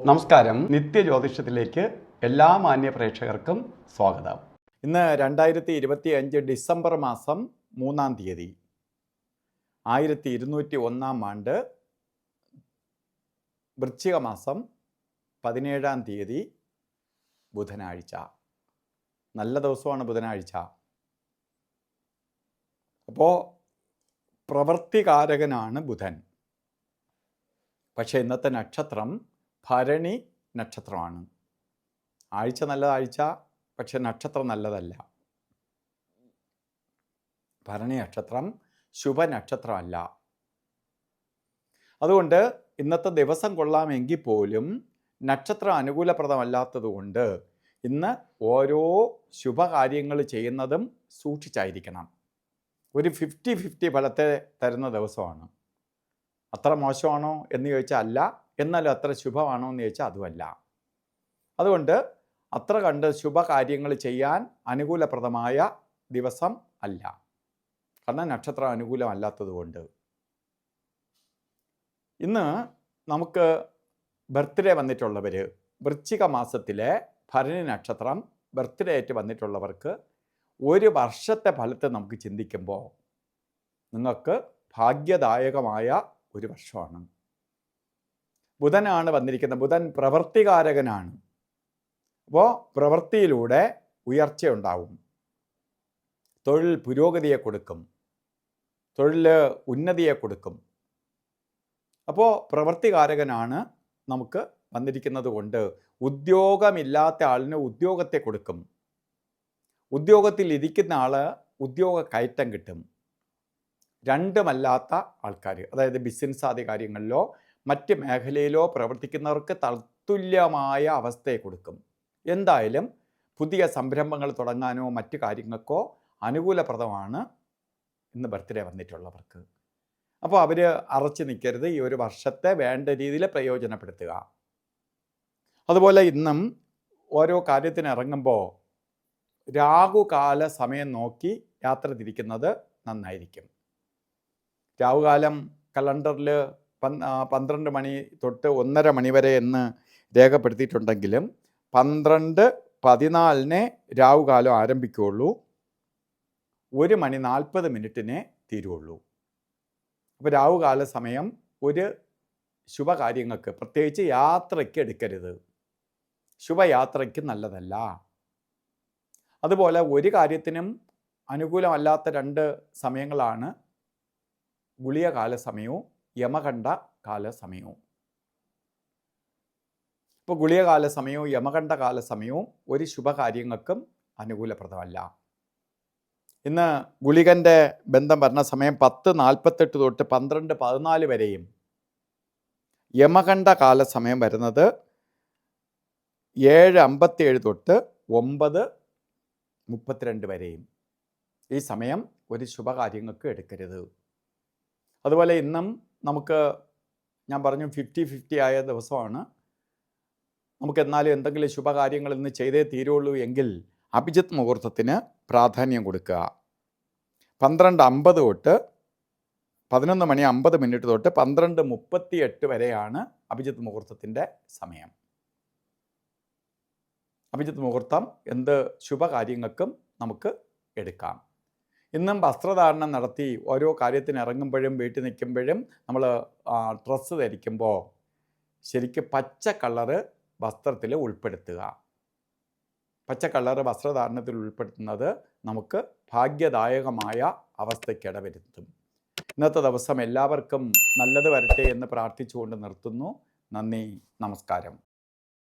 നമസ്കാരം. നിത്യജ്യോതിഷത്തിലേക്ക് എല്ലാ മാന്യ പ്രേക്ഷകർക്കും സ്വാഗതം. ഇന്ന് 2025 ഡിസംബർ മാസം 3-ാം തീയതി, 1201 ആണ്ട്, വൃശ്ചിക മാസം 17-ാം തീയതി, ബുധനാഴ്ച. നല്ല ദിവസമാണ് ബുധനാഴ്ച. അപ്പോൾ പ്രവൃത്തികാരകനാണ് ബുധൻ. പക്ഷേ ഇന്നത്തെ നക്ഷത്രം ഭരണി നക്ഷത്രമാണ്. ആഴ്ച നല്ല ആഴ്ച, പക്ഷെ നക്ഷത്രം നല്ലതല്ല. ഭരണി നക്ഷത്രം ശുഭനക്ഷത്രമല്ല. അതുകൊണ്ട് ഇന്നത്തെ ദിവസം കൊള്ളാമെങ്കിൽ പോലും നക്ഷത്രം അനുകൂലപ്രദമല്ലാത്തതുകൊണ്ട് ഇന്ന് ഓരോ ശുഭകാര്യങ്ങൾ ചെയ്യുന്നതും സൂക്ഷിച്ചായിരിക്കണം. ഒരു 50-50 ഫലത്തെ തരുന്ന ദിവസമാണ്. അത്ര മോശമാണോ എന്ന് ചോദിച്ചാൽ അല്ല, എന്നാലും അത്ര ശുഭമാണോ എന്ന് ചോദിച്ചാൽ അതുമല്ല. അതുകൊണ്ട് അത്ര കണ്ട് ശുഭകാര്യങ്ങൾ ചെയ്യാൻ അനുകൂലപ്രദമായ ദിവസം അല്ല, കാരണം നക്ഷത്രം അനുകൂലമല്ലാത്തതുകൊണ്ട്. ഇന്ന് നമുക്ക് ബർത്ത്ഡേ വന്നിട്ടുള്ളവർ, വൃശ്ചിക മാസത്തിലെ ഭരണി നക്ഷത്രം ബർത്ത്ഡേ ആയിട്ട് വന്നിട്ടുള്ളവർക്ക് ഒരു വർഷത്തെ ഫലത്തെ നമുക്ക് ചിന്തിക്കുമ്പോൾ നിങ്ങൾക്ക് ഭാഗ്യദായകമായ ഒരു വർഷമാണ്. ബുധനാണ് വന്നിരിക്കുന്നത്. ബുധൻ പ്രവൃത്തികാരകനാണ്. അപ്പോൾ പ്രവൃത്തിയിലൂടെ ഉയർച്ചയുണ്ടാവും. തൊഴിൽ പുരോഗതിയെ കൊടുക്കും, തൊഴിൽ ഉന്നതിയെ കൊടുക്കും. അപ്പോൾ പ്രവൃത്തികാരകനാണ് നമുക്ക് വന്നിരിക്കുന്നത് കൊണ്ട് ഉദ്യോഗമില്ലാത്ത ആളിന് ഉദ്യോഗത്തെ കൊടുക്കും. ഉദ്യോഗത്തിൽ ഇരിക്കുന്ന ആൾ ഉദ്യോഗ കയറ്റം കിട്ടും. രണ്ടുമല്ലാത്ത ആൾക്കാർ, അതായത് ബിസിനസ് ആദ്യ കാര്യങ്ങളിലോ മറ്റ് മേഖലയിലോ പ്രവർത്തിക്കുന്നവർക്ക് തത്തുല്യമായ അവസ്ഥയെ കൊടുക്കും. എന്തായാലും പുതിയ സംരംഭങ്ങൾ തുടങ്ങാനോ മറ്റു കാര്യങ്ങൾക്കോ അനുകൂലപ്രദമാണ് ഇന്ന് ബർത്ത്ഡേ വന്നിട്ടുള്ളവർക്ക്. അപ്പോൾ അവർ അറച്ചു നിൽക്കരുത്, ഈ ഒരു വർഷത്തെ വേണ്ട രീതിയിൽ പ്രയോജനപ്പെടുത്തുക. അതുപോലെ ഇന്നും ഓരോ കാര്യത്തിന് ഇറങ്ങുമ്പോൾ രാഹുകാല സമയം നോക്കി യാത്ര തിരിക്കുന്നത് നന്നായിരിക്കും. രാഹുകാലം കലണ്ടറിൽ 12 മണി തൊട്ട് 1:30 മണി വരെ എന്ന് രേഖപ്പെടുത്തിയിട്ടുണ്ടെങ്കിലും 12:14 രാഹുകാലം ആരംഭിക്കുകയുള്ളൂ. 1:40 തീരുള്ളൂ. അപ്പോൾ രാഹുകാല സമയം ഒരു ശുഭകാര്യങ്ങൾക്ക്, പ്രത്യേകിച്ച് യാത്രയ്ക്ക് എടുക്കരുത്. ശുഭയാത്രയ്ക്ക് നല്ലതല്ല. അതുപോലെ ഒരു കാര്യത്തിനും അനുകൂലമല്ലാത്ത 2 സമയങ്ങളാണ് ഗുളിക കാലസമയവും യമകണ്ഠ കാലസമയവും. ഇപ്പോൾ ഗുളിക കാലസമയവും യമകണ്ഠ കാലസമയവും ഒരു ശുഭകാര്യങ്ങൾക്കും അനുകൂലപ്രദമല്ല. ഇന്ന് ഗുളികൻ്റെ ബന്ധം പറഞ്ഞ സമയം 10:48 തൊട്ട് 12:14 വരെയും, യമകണ്ഠ കാലസമയം വരുന്നത് 7:57 തൊട്ട് 9:32 വരെയും. ഈ സമയം ഒരു ശുഭകാര്യങ്ങൾക്ക് എടുക്കരുത്. അതുപോലെ ഇന്നും നമുക്ക്, ഞാൻ പറഞ്ഞു 50-50 ആയ ദിവസമാണ്. നമുക്ക് എന്നാലും എന്തെങ്കിലും ശുഭകാര്യങ്ങൾ ഇന്ന് ചെയ്തേ തീരുള്ളൂ എങ്കിൽ അഭിജിത്ത് മുഹൂർത്തത്തിന് പ്രാധാന്യം കൊടുക്കുക. 12:50 തൊട്ട് 11:50 തൊട്ട് 12:38 വരെയാണ് അഭിജിത്ത് മുഹൂർത്തത്തിൻ്റെ സമയം. അഭിജിത്ത് മുഹൂർത്തം എന്ത് ശുഭകാര്യങ്ങൾക്കും നമുക്ക് എടുക്കാം. ഇന്നും വസ്ത്രധാരണം നടത്തി ഓരോ കാര്യത്തിന് ഇറങ്ങുമ്പോഴും വീട്ടിൽ നിൽക്കുമ്പോഴും നമ്മൾ ഡ്രസ്സ് ധരിക്കുമ്പോൾ ശരിക്കും പച്ച കളറ് വസ്ത്രത്തിൽ ഉൾപ്പെടുത്തുക. പച്ച കളറ് വസ്ത്രധാരണത്തിൽ ഉൾപ്പെടുത്തുന്നത് നമുക്ക് ഭാഗ്യദായകമായ അവസ്ഥയ്ക്ക് ഇടവരുത്തും. ഇന്നത്തെ ദിവസം എല്ലാവർക്കും നല്ലത് വരട്ടെ എന്ന് പ്രാർത്ഥിച്ചുകൊണ്ട് നിർത്തുന്നു. നന്ദി, നമസ്കാരം.